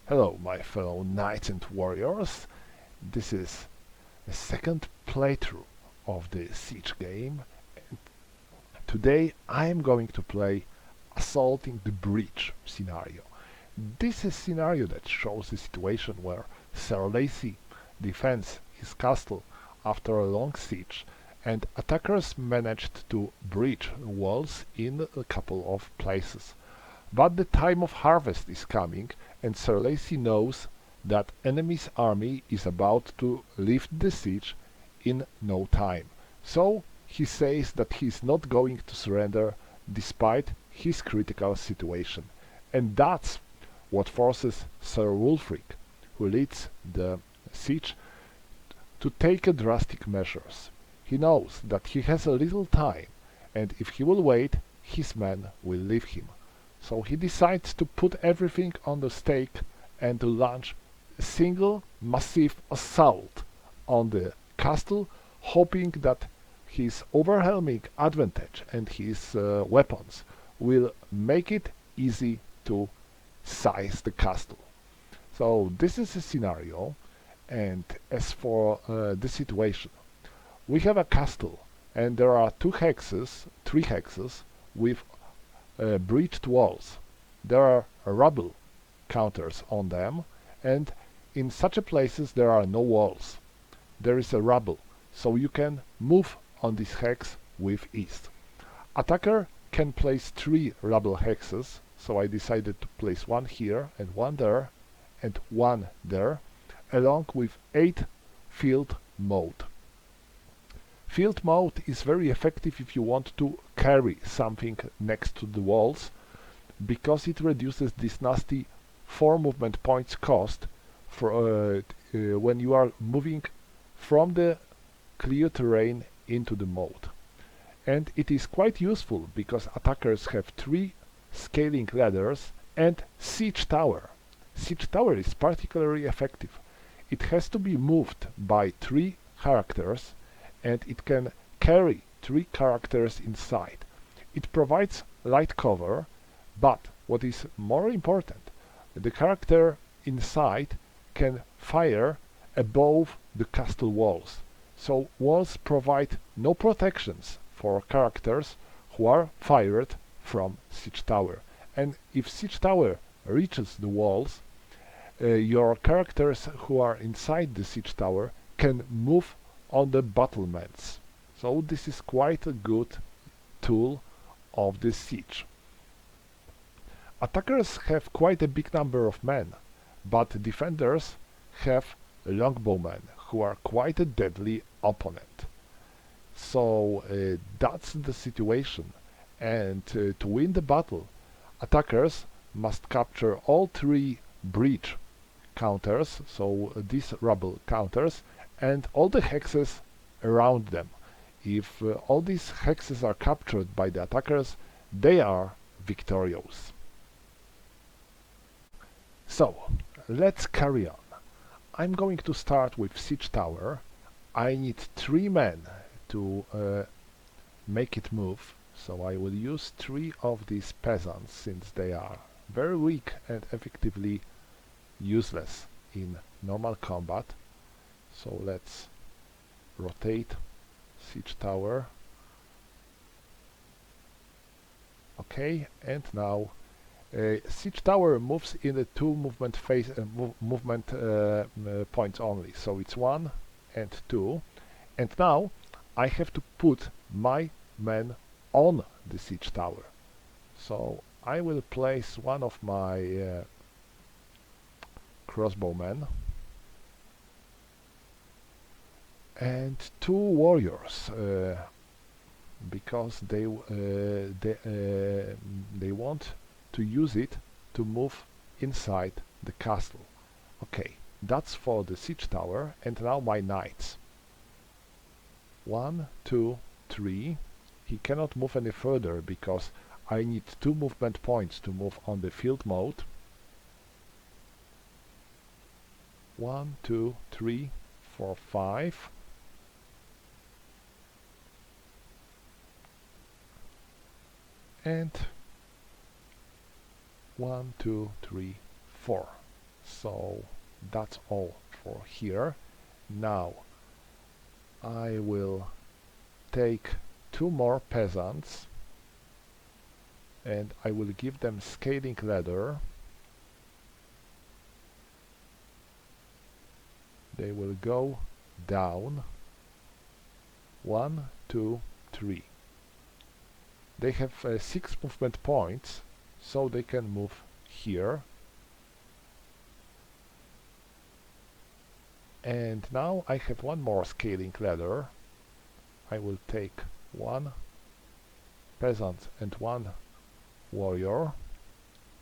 Hello, my fellow knights and warriors. This is the second playthrough of the Siege game. And today I am going to play Assaulting the Breach scenario. This is a scenario that shows a situation where Sir Lacy defends his castle after a long siege and attackers managed to breach walls in a couple of places. But the time of harvest is coming, and Sir Lacy knows that enemy's army is about to lift the siege in no time. So he says that he is not going to surrender despite his critical situation. And that's what forces Sir Wulfric, who leads the siege, to take drastic measures. He knows that he has a little time, and if he will wait, his men will leave him. So he decides to put everything on the stake and to launch a single massive assault on the castle, hoping that his overwhelming advantage and his weapons will make it easy to seize the castle. So this is a scenario, and as for the situation, we have a castle and there are three hexes with breached walls. There are rubble counters on them, and in such a places there are no walls. There is a rubble, so you can move on this hex with ease. Attacker can place 3 rubble hexes, so I decided to place one here and one there and one there, along with 8 field mode. Field mode is very effective if you want to carry something next to the walls, because it reduces this nasty 4 movement points cost for when you are moving from the clear terrain into the mode. And it is quite useful because attackers have 3 scaling ladders and siege tower. Siege tower is particularly effective. It has to be moved by 3 characters, and it can carry 3 characters inside. It provides light cover, but what is more important, the character inside can fire above the castle walls. So walls provide no protections for characters who are fired from siege tower. And if siege tower reaches the walls, your characters who are inside the siege tower can move on the battlements. So this is quite a good tool of the siege. Attackers have quite a big number of men, but defenders have longbowmen, who are quite a deadly opponent. So that's the situation, and to win the battle, attackers must capture all 3 breach counters, so these rubble counters, and all the hexes around them. If all these hexes are captured by the attackers, they are victorious. So, let's carry on. I'm going to start with siege tower. I need 3 men to make it move, so I will use 3 of these peasants, since they are very weak and effectively useless in normal combat. So let's rotate siege tower. Okay, and now siege tower moves in the 2 movement points only. So it's 1 and 2. And now I have to put my men on the siege tower. So I will place one of my crossbowmen and 2 warriors, because they want to use it to move inside the castle. Okay, that's for the siege tower, and now my knights. 1, 2, 3. He cannot move any further because I need 2 movement points to move on the field mode. 1, 2, 3, 4, 5. And 1, 2, 3, 4. So that's all for here. Now I will take 2 more peasants and I will give them scaling ladder. They will go down 1, 2, 3. They have 6 movement points, so they can move here. And now I have 1 more scaling ladder. I will take 1 peasant and 1 warrior,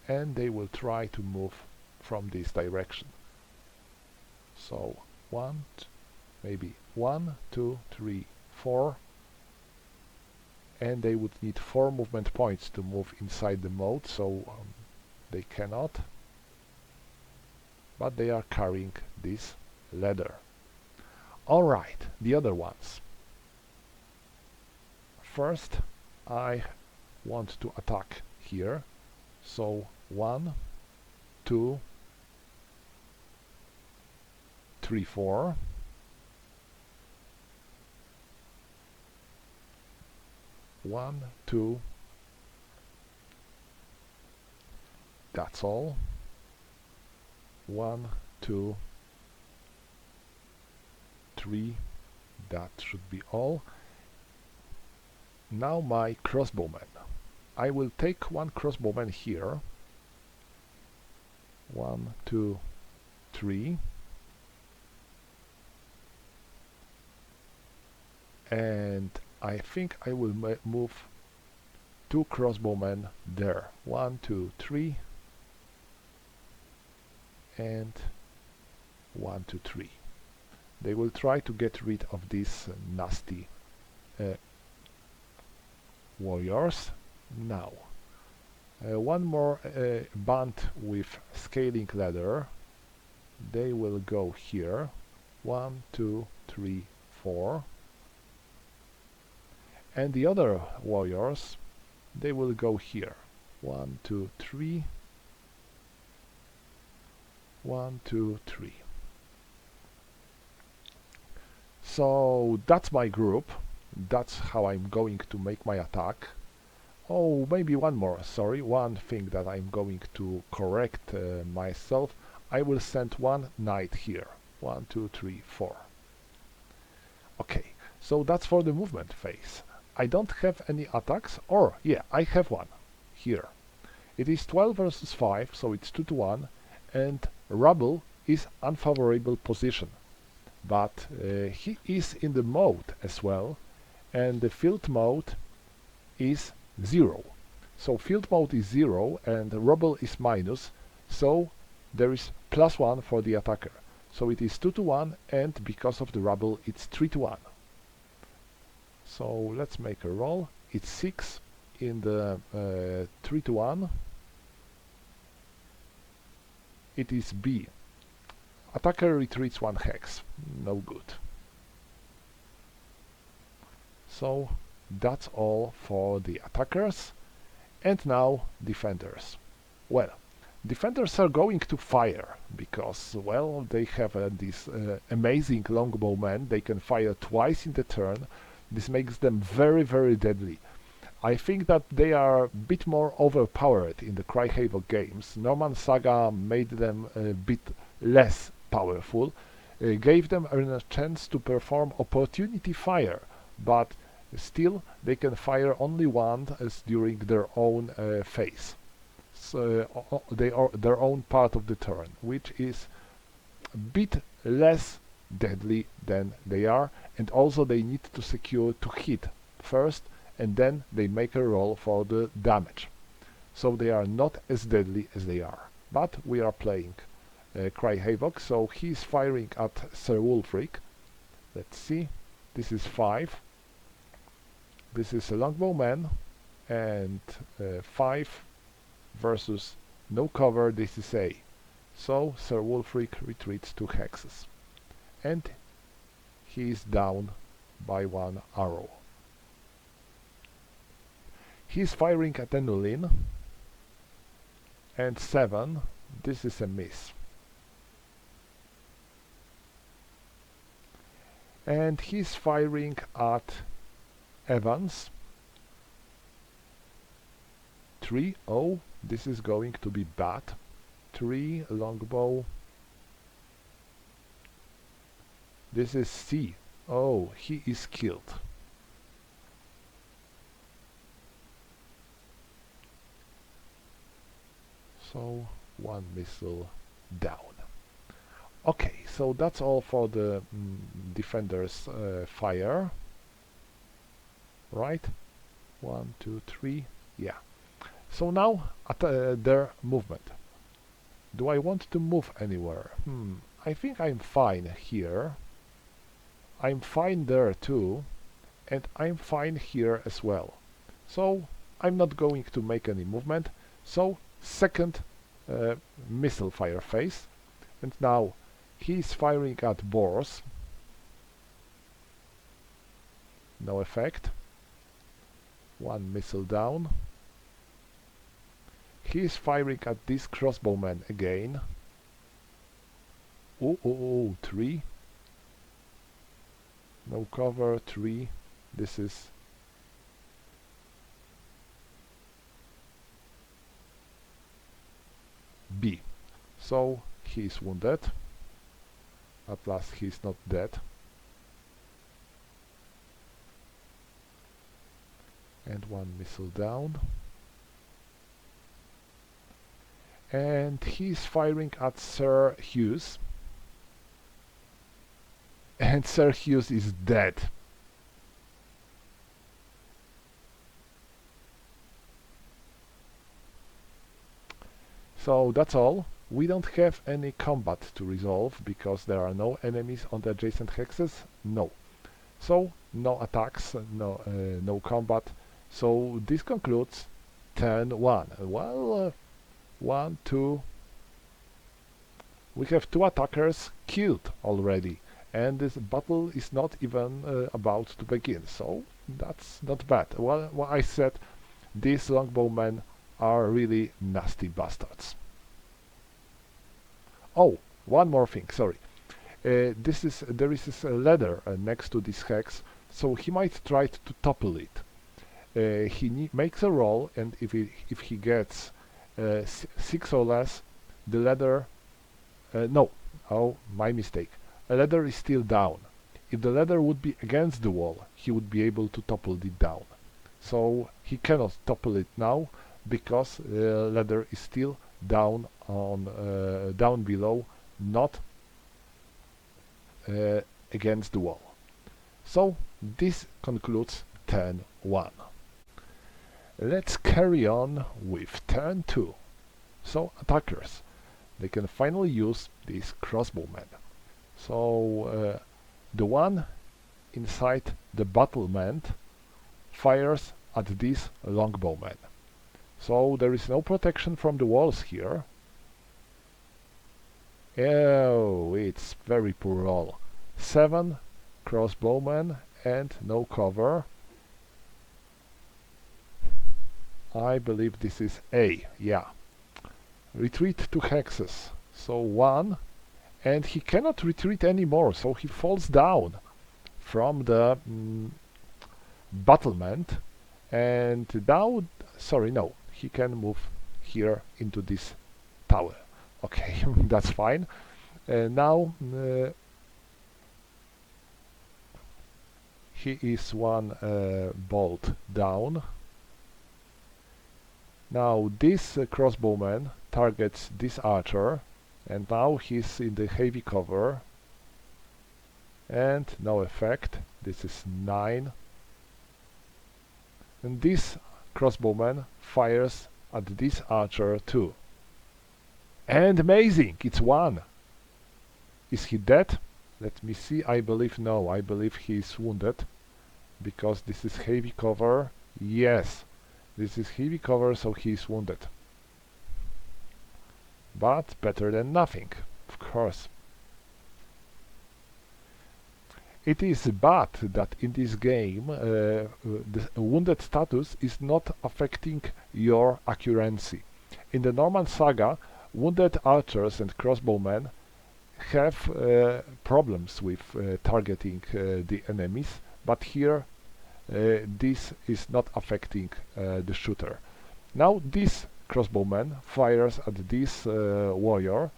and they will try to move from this direction. So maybe 1, 2, 3, 4, and they would need 4 movement points to move inside the moat, so they cannot, but they are carrying this ladder. Alright, the other ones. First I want to attack here, so 1, 2, 3, 4. One, two. That's all. 1, 2, 3. That should be all. Now my crossbowmen. I will take 1 crossbowman here. 1, 2, 3. And I think I will move 2 crossbowmen there. 1, 2, 3. And 1, 2, 3. They will try to get rid of these nasty warriors. Now, 1 more band with scaling ladder. They will go here. 1, 2, 3, 4. And the other warriors, they will go here. 1, 2, 3. 1, 2, 3. So that's my group. That's how I'm going to make my attack. Oh, maybe 1 more, sorry. 1 thing that I'm going to correct myself. I will send 1 knight here. 1, 2, 3, 4. Okay, so that's for the movement phase. I don't have any attacks, or yeah, I have 1 here. It is 12 versus 5, so it's 2 to 1, and Rubble is unfavorable position. But he is in the mode as well, and the field mode is 0. So field mode is 0 and Rubble is minus, so there is +1 for the attacker. So it is 2 to 1, and because of the Rubble it's 3 to 1. So let's make a roll. It's 6 in the 3 to 1. It is B. Attacker retreats 1 hex. No good. So that's all for the attackers. And now defenders. Well, defenders are going to fire because, well, they have these amazing longbowmen. They can fire twice in the turn. This makes them very, very deadly. I think that they are a bit more overpowered in the Cry Havoc games. Norman Saga made them a bit less powerful, gave them a chance to perform opportunity fire, but still they can fire only once during their own phase. So they are their own part of the turn, which is a bit less deadly than they are, and also they need to secure to hit first, and then they make a roll for the damage. So they are not as deadly as they are. But we are playing Cry Havoc, so he's firing at Sir Wulfric. Let's see, this is 5. This is a longbowman, and 5 versus no cover, this is A. So Sir Wulfric retreats 2 hexes. And he is down by 1 arrow. He is firing at Enulin, and 7, this is a miss. and he's firing at Evans. 3. Oh, this is going to be bad. 3 longbow. This is C. Oh, he is killed. So 1 missile down. Okay, so that's all for the defenders' fire. Right? 1, 2, 3. Yeah. So now at their movement. Do I want to move anywhere? I think I'm fine here. I'm fine there too. And I'm fine here as well. So I'm not going to make any movement. So second missile fire phase. And now he's firing at boars. No effect. 1 missile down. He's firing at this crossbowman again. Oh, 3. No cover, 3. This is B. So he's wounded. At last he's not dead. And 1 missile down. And he's firing at Sir Hughes. And Sir Hughes is dead. So that's all. We don't have any combat to resolve because there are no enemies on the adjacent hexes. No. So no attacks, no combat. So this concludes turn 1. Well, 1, 2. We have 2 attackers killed already, and this battle is not even about to begin. So that's not bad. Well, I said these longbowmen are really nasty bastards. Oh, one more thing. Sorry. There is a ladder next to this hex, so he might try to topple it. He makes a roll, and if he gets 6 or less, the ladder... no, oh, my mistake. A ladder is still down. If the ladder would be against the wall, he would be able to topple it down. So he cannot topple it now, because the ladder is still down down below, not against the wall. So this concludes turn 1. Let's carry on with turn 2. So attackers, they can finally use these crossbowmen. So the one inside the battlement fires at these longbowmen. So there is no protection from the walls here. Oh, it's very poor roll. 7 crossbowmen and no cover. I believe this is A, yeah. Retreat to hexes. So 1, and he cannot retreat anymore, so he falls down from the battlement, and now, sorry, no, he can move here into this tower. Okay, that's fine. Now he is 1 bolt down. Now this crossbowman targets this archer, and now he's in the heavy cover, and no effect. This is 9. And this crossbowman fires at this archer too. And amazing, it's 1. Is he dead? Let me see. I believe no. I believe he is wounded, because this is heavy cover. Yes, this is heavy cover, so he is wounded. But better than nothing, of course. It is bad that in this game the wounded status is not affecting your accuracy. In the Norman Saga, wounded archers and crossbowmen have problems with targeting the enemies, but here this is not affecting the shooter. Now this crossbowman fires at this warrior,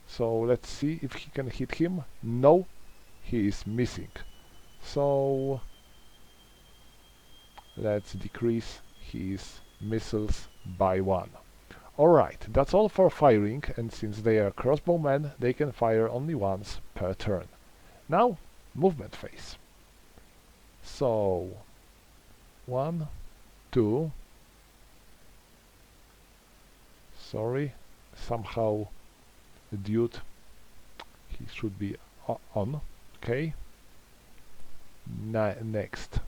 so let's see if he can hit him. No, he is missing. So let's decrease his missiles by 1. Alright, that's all for firing, and since they are crossbowmen, they can fire only once per turn. Now, movement phase. So, 1, 2, sorry, somehow the dude, he should be on, okay. Next.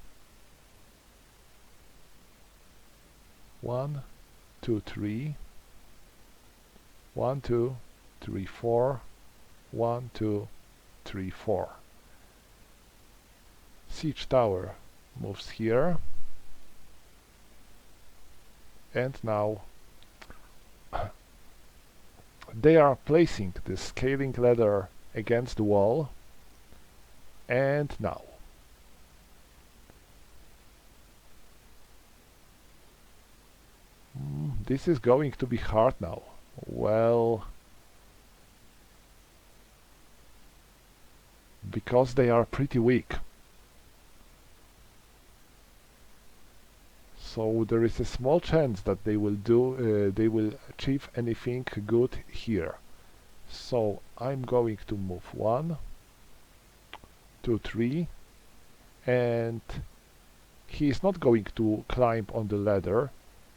1, 2, 3. 1, 2, 3, 4. 1, 2, 3, 4. Siege tower moves here. And now they are placing the scaling ladder against the wall. And now this is going to be hard now. Well, because they are pretty weak. So there is a small chance that they will achieve anything good here. So I'm going to move 1, 2, 3, and he is not going to climb on the ladder.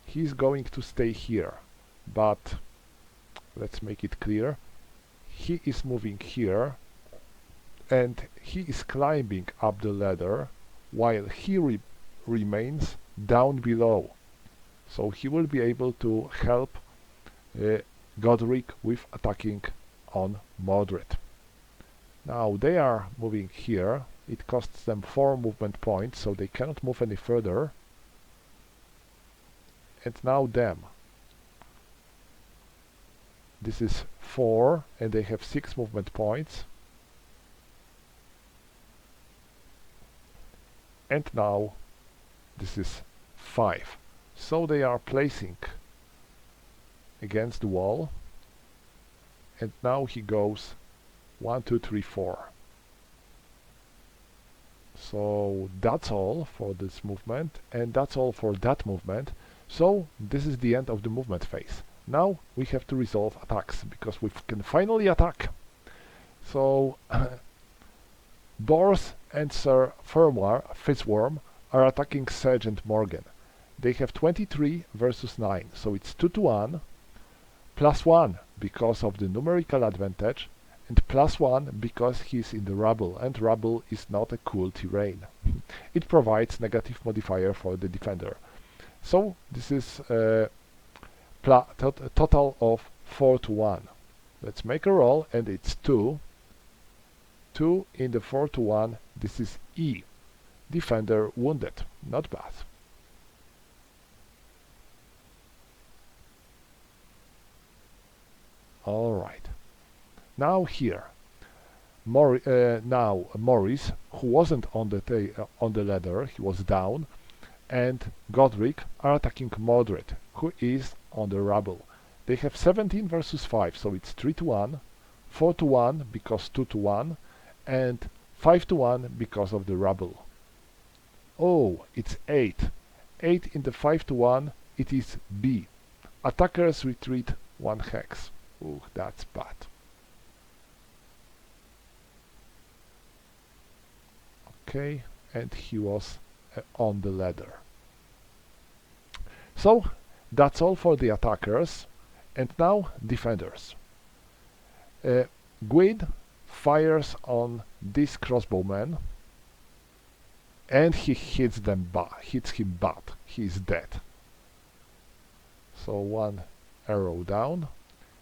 He is going to stay here, but let's make it clear. He is moving here, and he is climbing up the ladder while he remains down below. So he will be able to help Godric with attacking on Mordred. Now they are moving here. It costs them 4 movement points, so they cannot move any further. And now them. This is 4, and they have 6 movement points. And now this is 5. So they are placing against the wall. And now he goes 1, 2, 3, 4. So that's all for this movement, and that's all for that movement. So this is the end of the movement phase. Now we have to resolve attacks, because we can finally attack. So Bors and Sir Fitzworm are attacking Sergeant Morgan. They have 23 versus 9, so it's 2 to 1, plus 1 because of the numerical advantage, and plus 1 because he's in the rubble, and rubble is not a cool terrain. It provides negative modifier for the defender. So this is a total of 4 to 1. Let's make a roll, and it's 2. 2 in the 4 to 1. This is E. Defender wounded. Not bad. Alright. Now here. Now Morris, who wasn't on the ladder, he was down, and Godric are attacking Mordred, who is on the rubble. They have 17 versus 5, so it's 3 to 1, 4 to 1 because 2 to 1, and 5 to 1 because of the rubble. Oh, it's 8. 8 in the 5 to 1, it is B. Attackers retreat 1 hex. Ooh, that's bad. Okay, and he was on the ladder. So, that's all for the attackers. And now, defenders. Gwyn fires on this crossbowman, and he hits him bad. He is dead. So 1 arrow down.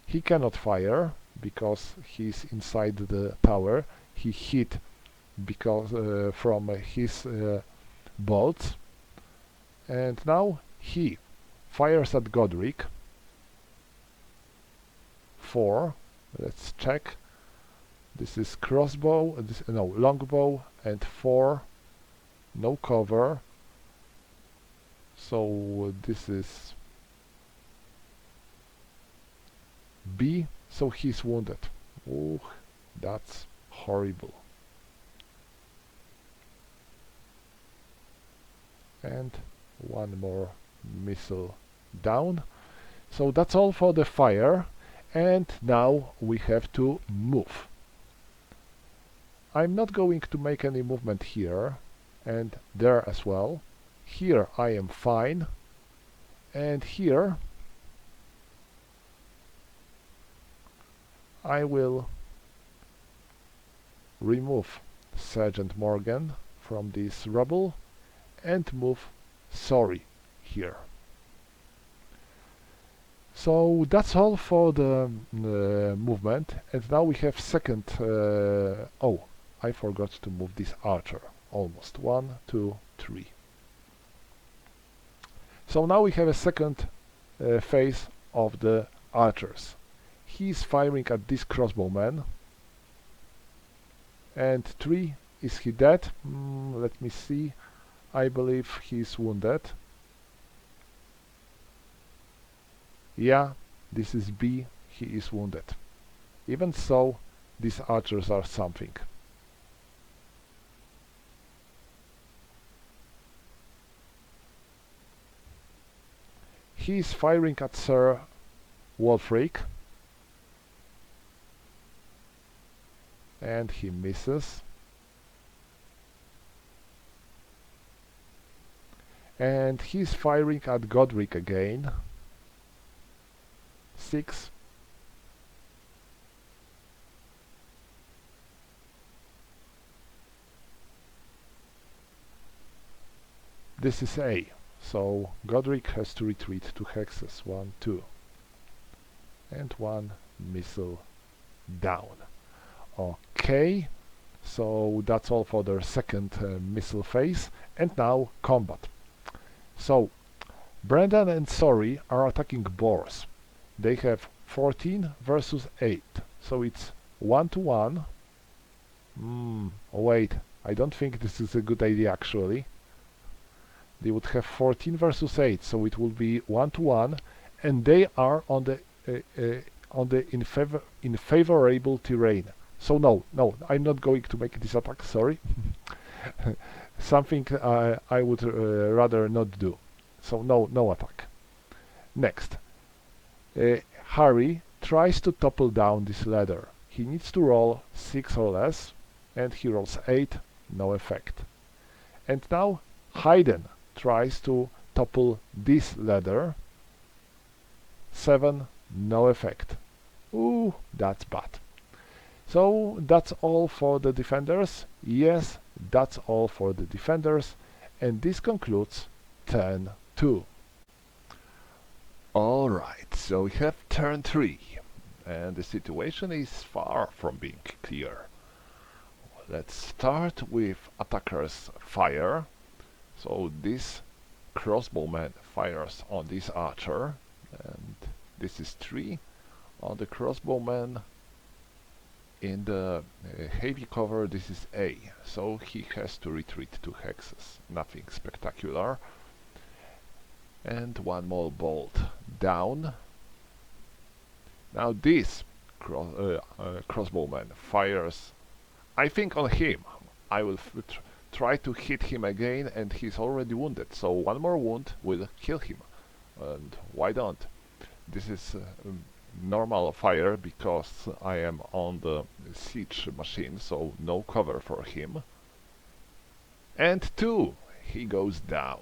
He cannot fire because he's inside the tower. He hit because from his bolts, and now he fires at Godric. 4. Let's check. This is crossbow, no, longbow, and 4, no cover. So this is B, so he's wounded. Oh, that's horrible. And one more missile down. So that's all for the fire, and now we have to move. I'm not going to make any movement here and there as well. Here I am fine, and here I will remove Sergeant Morgan from this rubble and move Sorry here. So that's all for the movement, and now we have second... oh, I forgot to move this archer. Almost. 1, 2, 3. So now we have a second phase of the archers. He's firing at this crossbowman. And 3, is he dead? Let me see. I believe he's wounded. Yeah, this is B, he is wounded. Even so, these archers are something. He is firing at Sir Wolfric. And he misses. And he's firing at Godric again. 6. This is A. So Godric has to retreat to hexes. 1, 2. And 1 missile down. Okay. So that's all for their second missile phase. And now combat. So Brendan and Sorry are attacking boars. They have 14 versus 8. So it's 1 to 1. Wait, I don't think this is a good idea actually. They would have 14 versus 8, so it will be 1 to 1, and they are on the unfavorable terrain. So no, I'm not going to make this attack. Sorry, something I would rather not do. So no attack. Next, Harry tries to topple down this ladder. He needs to roll 6 or less, and he rolls 8, no effect. And now Hayden tries to topple this ladder. 7, no effect. Ooh, that's bad. So that's all for the defenders. Yes, that's all for the defenders. And this concludes turn 2. Alright, so we have turn 3. And the situation is far from being clear. Let's start with attacker's fire. So this crossbowman fires on this archer, and this is 3. On the crossbowman in the heavy cover, this is A, so he has to retreat to hexes. Nothing spectacular. And 1 more bolt down. Now this crossbowman fires, I think, on him. I will try to hit him again, and he's already wounded, so 1 more wound will kill him. And why don't? This is normal fire because I am on the siege machine, so no cover for him. And 2, he goes down.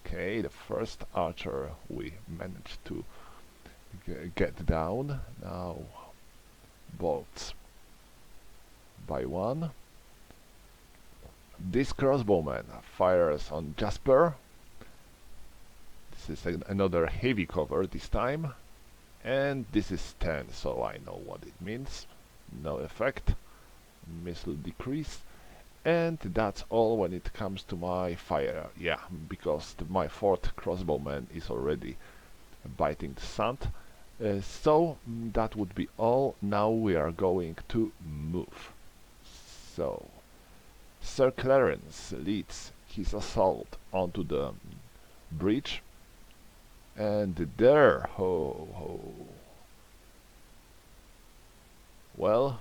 Okay, the first archer we managed to get down. Now bolts by 1. This crossbowman fires on Jasper. This is another heavy cover this time. And this is 10, so I know what it means. No effect. Missile decrease. And that's all when it comes to my fire. Yeah, because my 4th crossbowman is already biting the sand. That would be all. Now we are going to move. So Sir Clarence leads his assault onto the bridge, and there, ho ho. Well,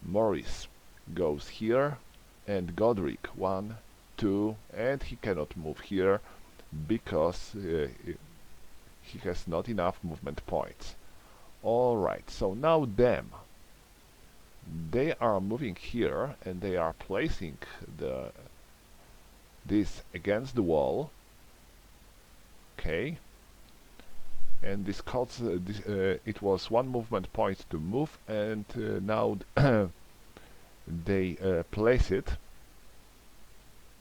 Morris goes here, and Godric 1, 2, and he cannot move here because he has not enough movement points. Alright, so now them. They are moving here and they are placing this against the wall. Okay. And this costs it was one movement point to move, and now they place it.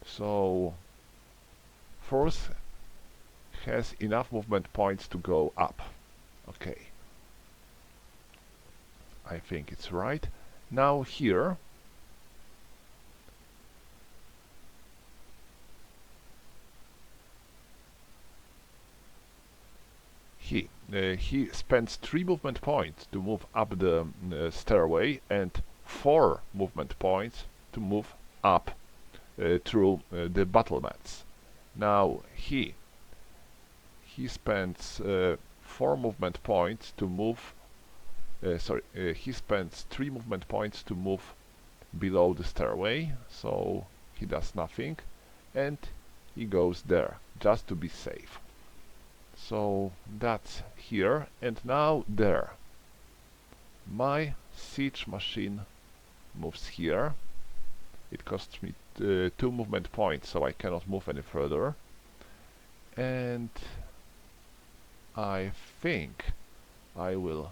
So force has enough movement points to go up. Okay. I think it's right. Now here he spends 3 movement points to move up the stairway and 4 movement points to move up through the battlements. Now he spends 4 movement points to move he spends 3 movement points to move below the stairway, so he does nothing, and he goes there just to be safe. So that's here, and now there. My siege machine moves here. It costs me 2 movement points, so I cannot move any further. And I think I will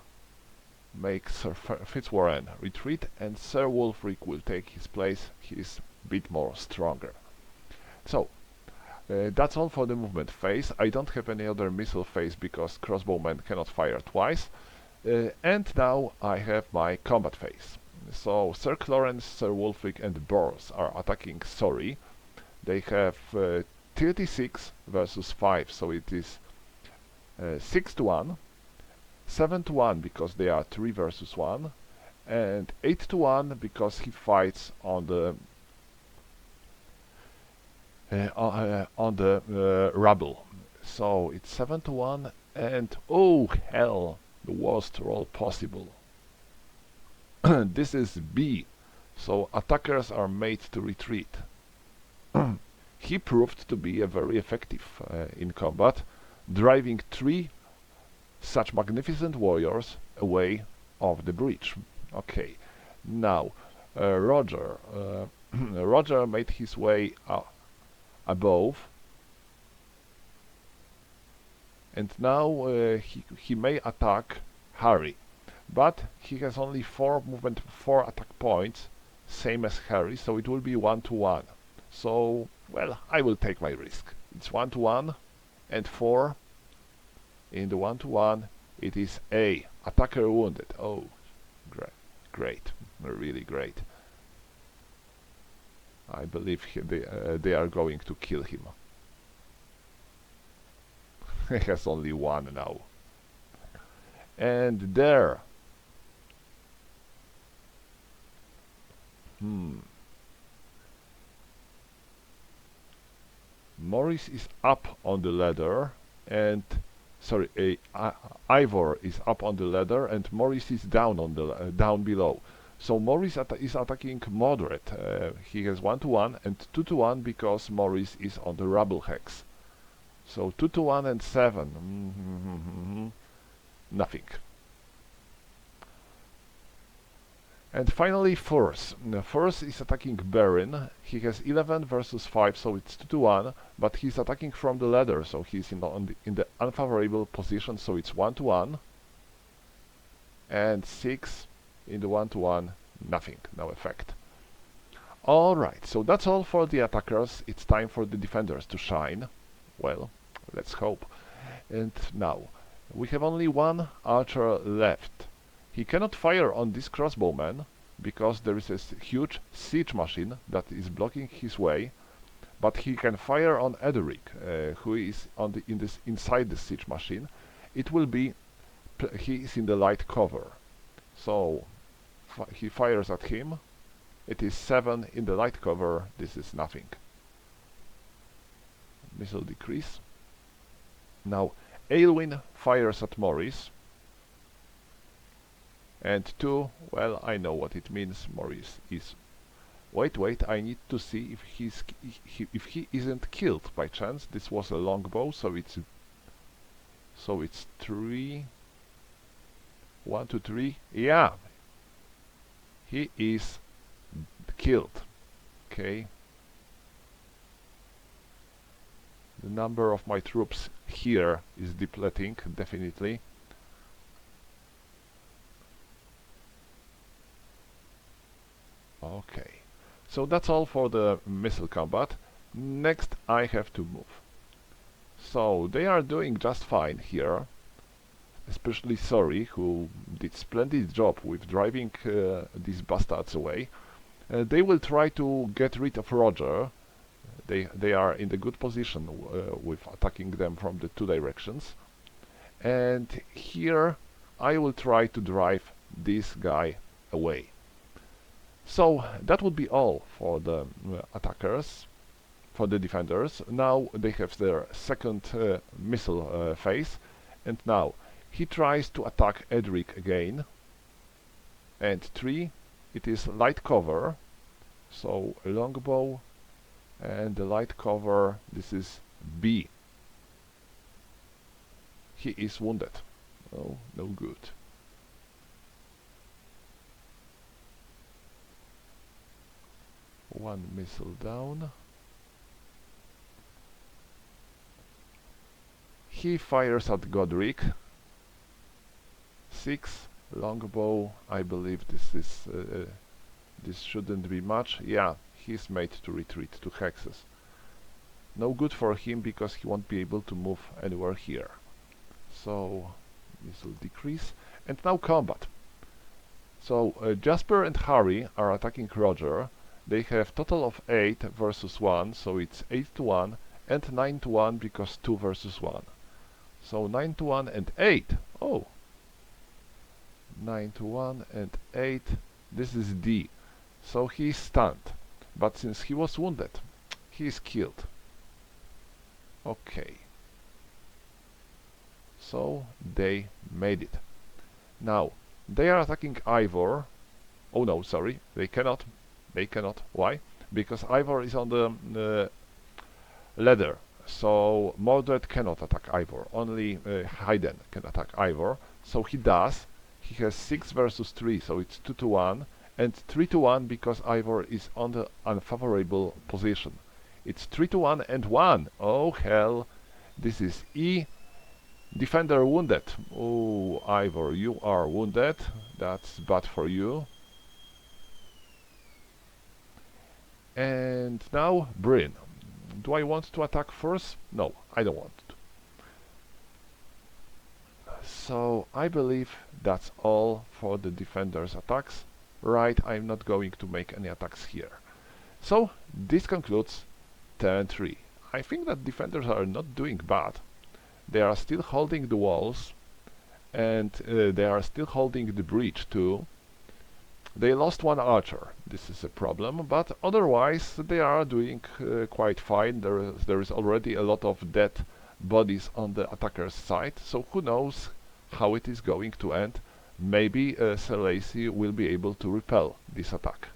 make Sir Fitzwarren retreat, and Sir Wulfric will take his place. He's a bit more stronger. So that's all for the movement phase. I don't have any other missile phase because crossbowmen cannot fire twice. And now I have my combat phase. So Sir Clarence, Sir Wulfric and Boros are attacking Sorry. They have 36 versus 5, so it is 6 to 1. 7 to 1 because they are 3 versus 1, and 8 to 1 because he fights on the rubble. So it's 7 to 1, and oh hell, the worst roll possible. This is B, so attackers are made to retreat. He proved to be a very effective in combat, driving 3 such magnificent warriors away of the bridge. Okay, now Roger Roger made his way above, and now he may attack Harry, but he has only 4 attack points, same as Harry, so it will be 1 to 1. So, well, I will take my risk. It's 1 to 1 and 4. In the 1 to 1, it is A, attacker wounded. Oh, great, really great. I believe they are going to kill him. He has only 1 now. And there. Morris is up on the ladder, and Ivor is up on the ladder, and Morris is down on the down below. So Morris is attacking moderate. He has 1 to 1 and 2 to 1 because Morris is on the rubble hex. So 2 to 1 and 7. Nothing. And finally Force. Force is attacking Baron. He has 11 versus 5, so it's 2 to 1, but he's attacking from the ladder, so he's in the unfavorable position, so it's 1 to 1. And 6 in the 1 to 1, nothing, no effect. Alright, so that's all for the attackers. It's time for the defenders to shine. Well, let's hope. And now, we have only 1 archer left. He cannot fire on this crossbowman because there is a huge siege machine that is blocking his way, but he can fire on Ederic, who is inside the siege machine. It will be he is in the light cover. So he fires at him. It is 7 in the light cover. This is nothing. Missile decrease. Now Aylwin fires at Morris. And 2, well, I know what it means. Morris is... Wait, I need to see if if he isn't killed by chance. This was a longbow, so it's 3. 1, 2, 3. Yeah, he is killed. Okay. The number of my troops here is depleting, definitely. Okay. So that's all for the missile combat. Next I have to move. So they are doing just fine here. Especially Sorry, who did splendid job with driving these bastards away. They will try to get rid of Roger. They are in a good position with attacking them from the 2 directions. And here I will try to drive this guy away. So that would be all for the attackers, for the defenders. Now they have their second missile phase, and now he tries to attack Edric again. And 3, it is light cover, so a longbow, and the light cover, this is B. He is wounded. Oh, no good. One missile down. He fires at Godric. 6 longbow. I believe this shouldn't be much. Yeah, he's made to retreat to hexes. No good for him because he won't be able to move anywhere here. So missile decrease, and now combat. So Jasper and Harry are attacking Roger. They have total of 8 versus 1, so it's 8 to 1 and 9 to 1 because 2 versus 1. So 9 to 1 and 8. Oh, 9 to 1 and 8. This is D. So he is stunned. But since he was wounded, he is killed. Okay. So they made it. Now they are attacking Ivor. Oh no, sorry, they cannot. They cannot. Why? Because Ivor is on the ladder. So Mordred cannot attack Ivor. Only Hayden can attack Ivor. So he does. He has 6 versus 3, so it's 2 to 1. And 3 to 1 because Ivor is on the unfavorable position. It's 3 to 1 and 1. Oh hell. This is E. Defender wounded. Oh, Ivor, you are wounded. That's bad for you. And now Bryn. Do I want to attack first? No, I don't want to. So I believe that's all for the defenders' attacks. Right, I'm not going to make any attacks here. So this concludes turn 3. I think that defenders are not doing bad. They are still holding the walls, and they are still holding the breach too. They lost 1 archer. This is a problem, but otherwise they are doing quite fine. There is already a lot of dead bodies on the attacker's side, so who knows how it is going to end. Maybe Sir Lacy will be able to repel this attack.